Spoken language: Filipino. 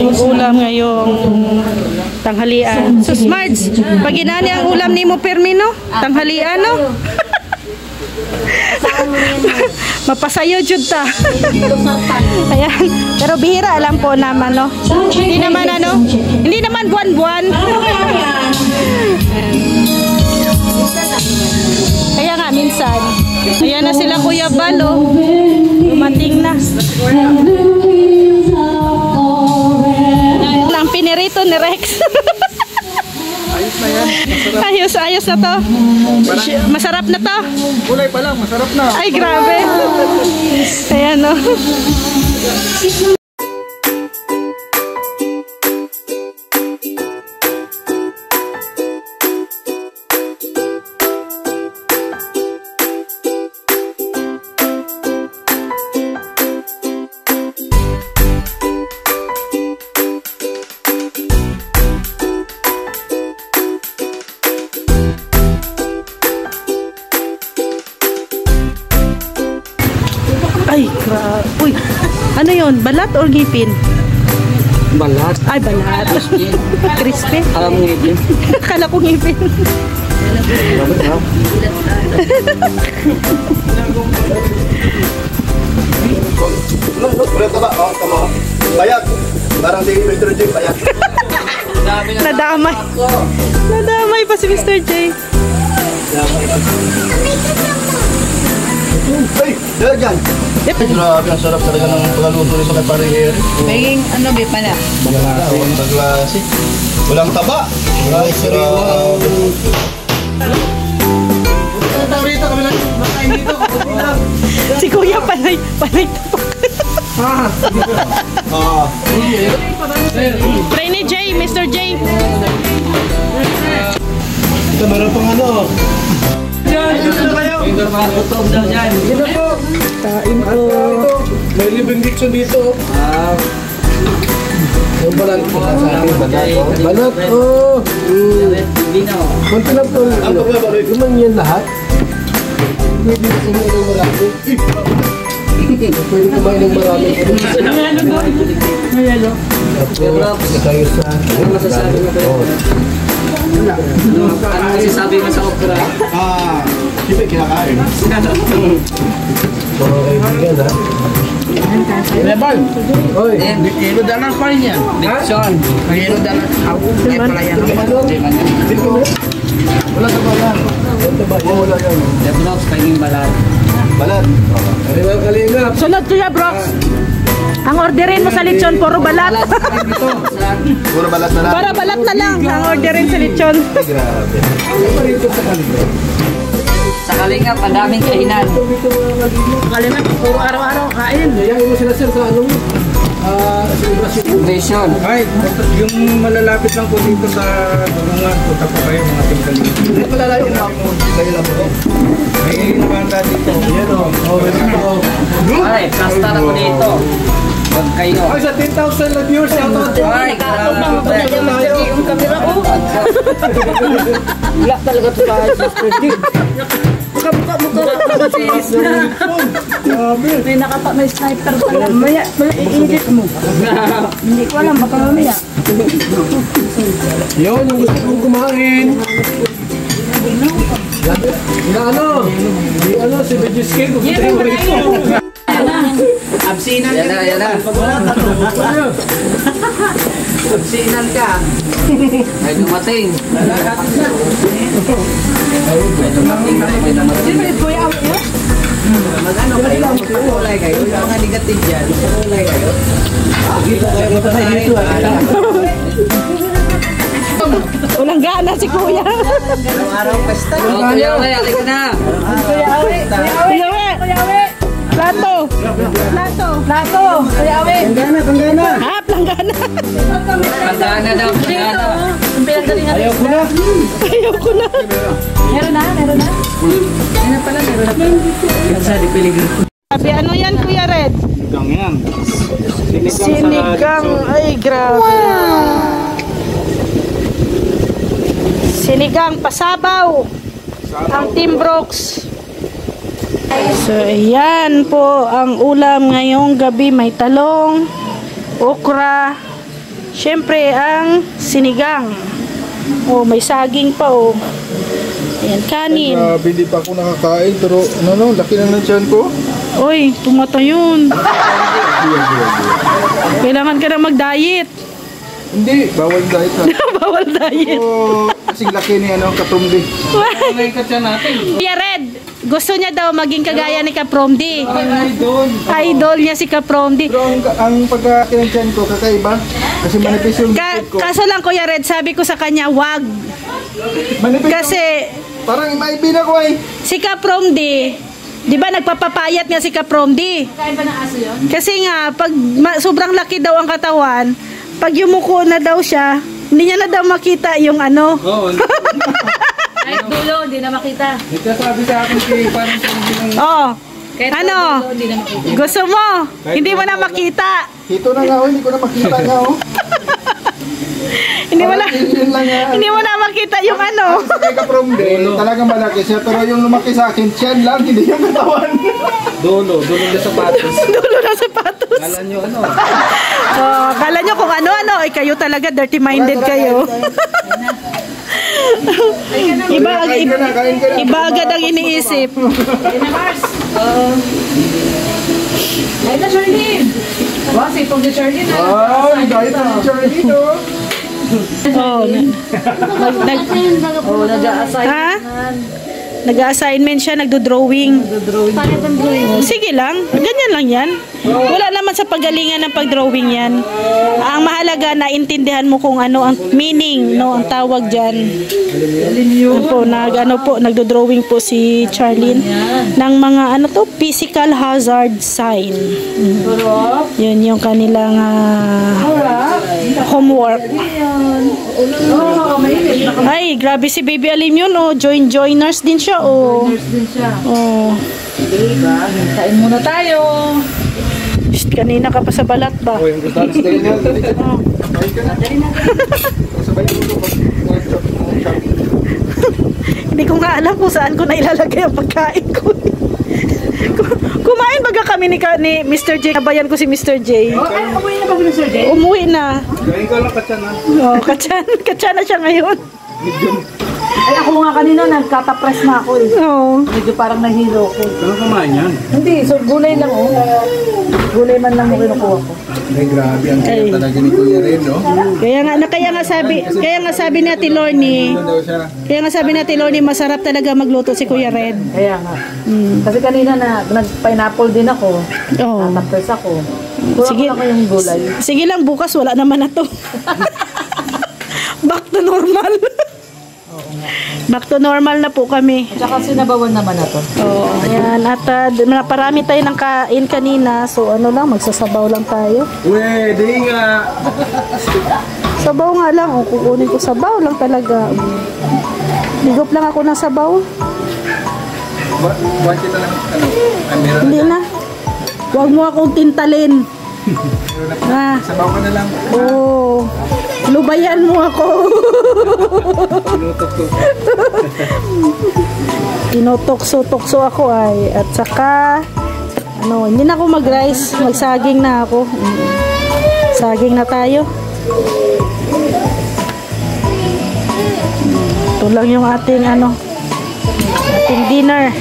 aming ulam ngayong tanghalian. So Smarts, pag inani ang ulam ni mo Permi, no? Tanghalian, no? Mapasayo jud ta. Ayan. Pero bihira lang po naman, no? Hindi naman ano? Hindi naman buwan-buwan. Kaya nga minsan. Ayan na sila Kuya Bal, oh. Dumating na. Ang pinirito ni Rex. Ayos na yan. Ayos na to. Masarap na to. Kulay pa lang, masarap na. Ay, grabe. Ayan, no. Ay, grabe. Uy, ano yun? Balat or ngipin? Balat. Ay, balat. Crispy. Kala mo ngipin. Kala ko ngipin. Bayag. Parang si Mr. J. Bayag. Nadamay. Nadamay pa si Mr. J. Ay, dyan. Grabe, ang sarap talaga ng pagkaluto nito kay Pare Eric. Maging ano ba pala? Maglasi. Walang taba. Ay, grabe. Rito kami lang makain dito. Si Kuya panay tapak. Try ni J, Mr. J. Ito meron pang ano. Kain po. May living Dixon dito. Yung balat po sa akin. Balat. Oh. Kunti lang po. Guman yan lahat. Pwede kumain ng marami. Pwede kumain ng marami. Mayalo. Ano masasabi mo kayo? Ano masasabi mo sa okra? Siyempre kinakain. Mga kaibigan ha. Lebal. Oy. Kilo dalang pa rin yan. Dixon. Kilo dalang. Ay pala yan. Wala sa balat. Wala yan. Develops paging balat. Balat. Ano ba kalingap? Sunod Kuya Brox. Ang orderin mo sa lechon, puro balat. Puro balat na lang. Para balat na lang ang orderin sa lechon. Grabe. Sa Kalingap, ang daming kainan. Kalingap, puro araw-araw kain. Yayain mo sila sir sa anong Celebration. Ay, yung malalapit lang po dito sa Dunungan, punta po kayo mga tingkaling. Hindi pala layo na ako. Kayo lang po. May nakanda dito. Yan o. Ay, kasta na mo dito. Huwag kayo. Ay, sa 10,000 na viewers. Ay, grabe. Yung camera ko. Wala talaga ito kahit Mr. Dick. Mukha may nakapa, may sniper pala. Maya, iingit mo. Hindi ko alam, baka mamaya. Yun, yung gusto kong kumain. Yung ano, si Bejiske. Absinan ka. Yan na. Absinan ka. May dumating. Mag-ano kayo? Kulay kayo. Mga negative dyan. Kulay kayo. Walang gana si Kuya. Araw-araw pesta. Kuya Awe, alika na. Kuya Awe. Plato. Kuya Awe. Planggana. Ha, planggana. Pagdana daw. Ayaw ko na. Meron na. Sabi, ano yan Kuya Red? Sinigang yan. Sinigang. Ay, grabe. Sinigang pasabaw. Ang Team Brox. So, ayan po ang ulam ngayong gabi. May talong, okra, Siyempre, ang sinigang. Oh, may saging pa, oh. Ayan, kanin. Grabe, hindi pa ako nakakain. Pero, laki na ng tiyan ko. Uy, tumata yun. Kailangan ka na mag-diet. Hindi, bawal diet ha. Bawal diet. Oo, kasing laki ni Kapromdi. May katsa natin. Kuya Red, gusto niya daw maging kagaya ni Kapromdi. Idol. Idol niya si Kapromdi. Pero ang pagkakin ng tiyan ko, kakaiba. Kasi manipis yung likod ko. Kaso lang, Kuya Red, sabi ko sa kanya, wag. Manipis Kasi, parang imaibin ako eh. si Kapromdi, di ba nagpapapayat nga si Kapromdi? Kain ba ng aso yun? Kasi nga, pag sobrang laki daw ang katawan, pag yumuko na daw siya, hindi niya na daw makita yung ano. Oo. Kahit dulo, hindi na makita. Nagsasabi sa akin parang ng... Oh, Kahit ano? dulo, hindi na makita. Gusto mo? Hindi mo na makita. Hito na nga hindi ko na makita nga Hindi mo na, Yun lang nga. hindi mo na makita yung ano. Sa kay Kapromdi, talagang malaki siya. Pero yung lumaki sa akin, tiyan lang, hindi yung katawan. Dulo na sapatos. Dulo ng sapatos. Kala nyo ano? Oh, kala nyo kung ano-ano. Ay, kayo talaga dirty-minded kayo. iba, Kain ka na, kain ka na. iba agad ang iniisip. Kain na, Mars. Kain na, Charlene. Wow, sipong ni Charlene. Wow, dahil na si Charlie, no? Oh, Nag-a-assign. ha? Nag-assignment siya, nagdo-drawing. Paano itong drawing? Oh, sige lang, ganyan lang yan. Wala naman sa pagalingan ng pag-drawing yan. Ang mahalaga na intindihan mo kung ano ang meaning, no, ang tawag dyan. Po, nagdo-drawing po si Charlene ng mga physical hazard sign. Yun yung kanilang homework. Ay, grabe si Baby Alim yun, oh. Joiners din siya, oh. Oh. Kain muna tayo. Shh, kanina ka pa sa balat ba? Yung gusto na stay niya. Kain ka na. Sabay mo Hindi ko nga alam kung saan ko na ilalagay ang pagkain ko. Kumain baga kami ni Mr. J. Kabayan ko si Mr. J. Oh, ay, umuwi na ba si Sir Jay? Umuwi na. Kain ka lang katyan ha. Oh, katsan na siya ngayon. Ay, ako nga kanina, nagkatapress na ako eh. Oh. Medyo parang nahilo ko. Ano kumain yan? Hindi, so gulay lang oh. Gulay man lang mo kinukuha ko. Ay, grabe. Ang kaya talaga ni Kuya Red, no? Kaya nga sabi ni Ate Lorne, Ano daw siya? kaya nga sabi ni Ate Lorne, masarap talaga magluto si Kuya Red. Kaya nga. Kasi kanina nag-pineapple din ako. Oh. Natapress ako. Kuha Sige. ko naman yung gulay. Sige lang, bukas wala naman na to. Back to normal. Back to normal na po kami. At saka sinabawan naman na to. Oo, ayan. At naparami tayo ng kain kanina. So ano lang, magsasabaw lang tayo. Pwede nga. Sabaw nga lang. O, kukunin ko sabaw lang talaga. Ligop lang ako ng sabaw. Buwan kita lang. Camera Hindi na. Huwag mo akong tintalin. Ah, Sabaw ka na lang. oo. Lubayan mo ako. Pinutok to. Tinutokso-tokso ako ay. At saka, hindi na ako mag-rice. Magsaging na ako. Saging na tayo. Ito lang yung ating ating dinner.